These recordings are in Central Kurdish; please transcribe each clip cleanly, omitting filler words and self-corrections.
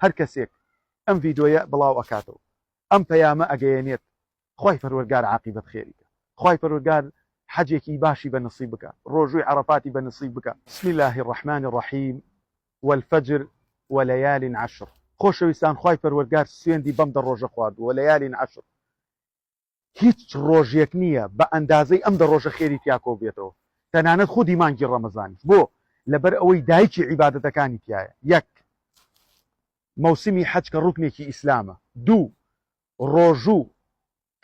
هەر کەسێک ئەم ڤیدۆیە بڵاو ئەکاتەوە ئەم پەیامە ئەگەیەنێت خی پەروەردگار عاقبەت خێریکە خی پەروەردگار حەجێکی باشی بە نصیب بکە ڕۆژووی عەرەفاتی بە نصیب بکە بسم الله الرحمن الرحیم والفجر وليال عشر خۆشەویستان خی پەروەردگار سوێندی بەم دە ڕۆژە خوارد وليال عشر هیچ ڕۆژێک نییە بە ئەندازەی ئەم دە ڕۆژە خێری تیاکۆ بێتەوە تەنانەت خودی مانگی ڕەمەزانی بۆ لەبەر ئەوەی دایکی عیبادەتەکانی تایە یەک مەوسمی حەج کە ڕوکنێکی ئیسلامە دوو ڕۆژوو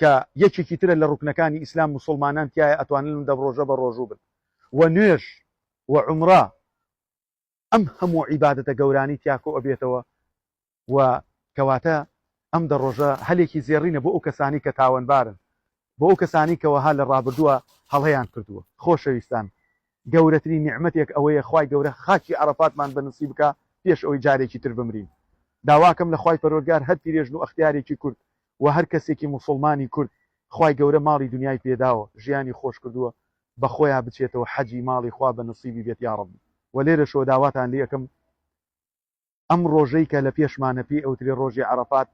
کە یەکێکی ترە لە ڕوکنەکانی ئیسلام موسڵمانان تایە ئەتوانن دە ڕۆژە بە ڕۆژوو بن و نوێژ و عومرە ئەم هەموو عیبادەتە گەورانی تیاکۆ ئەبێتەوە و کەواتە ئەم دە ڕۆژە هەلێکی زێڕینە بۆ ئەو کەسانی کە تاوانبارن بۆ ئەو کەسانی کەوەها لە ڕابردووە هەڵەیان کردووە خۆشەویستان گەورەترین نیعمەتێک ئەوەیە خوای گەورە خاکی عەرەفاتمان بە نصیب بکە پێش ئەوەی جارێکی تر بمرین داواکەم لە خوای پەروەردگار هەر پیرێژن و ئەختیارێکی کورد و هەر کەسێکی موسڵمانی کورد خوای گەورە ماڵی دنیای پێداوە ژیانی خۆش کردووە بە خۆیان بچێتەوە حەجی ماڵی خوا بە نصیبی بێت یا ڕەبی و لێرە شۆ داواتان لێ یەکەم ئەم ڕۆژەی کە لە پێشمانە پێی ئەوترێ ڕۆژی عەرەفات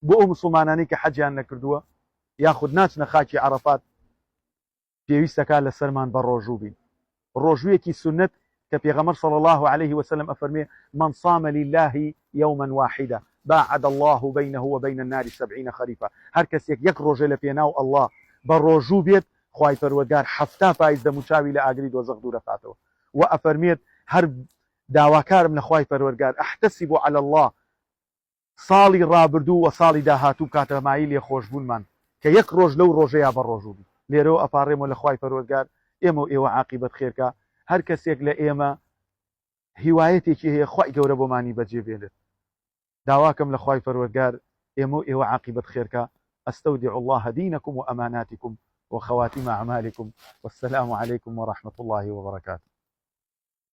بۆ ئەو موسڵمانانی کە حەجیان نەکردووە یاخود ناچنە خاکی عەرەفات پێویستەکە لە سەرمان بە ڕۆژوو بین ڕۆژوویەکی سنت کە پێغەمبەر صلی الله عليه وسلم ئەفەرمێ من صام لله يوما واحدا باعد الله بينه وبين النار 70 خريفا هەر کەسێک یەک ڕۆژێ لە پێناو ئەڵڵا بە ڕۆژوو بێت خوای پەروەردگار حەفتا پاییز دەموچاوی لە ئاگری دۆزەخ دوورە خاتەوە و ئەفەرمێت هەر داواکارم لە خوای پەروەردگار ئەحتەسیب على الله ساڵی ڕابردوو و ساڵی داهاتوو کاتەمایی لێ خۆشبوونمان کە یەک ڕۆژ لەو ڕۆژەیە بە ڕۆژوو بی لێرەوە ئەپارڕێمەوە لە خوای پەروەردگار ئێمە و ئێوە عاقبەت خێرکە هەر کەسێک لە ئێمە هیوایەتێکی هەیە خوای گەورە بۆمانی بەجێبێنێت داواکەم لە خوای پەروەردگار ئێمە و ئێوە عاقبەت خێرکە ئەستەودع الله دینەکم و ئەماناتکم وخواتیم أعمالكم والسلام عليكم ورحمة الله وبركاته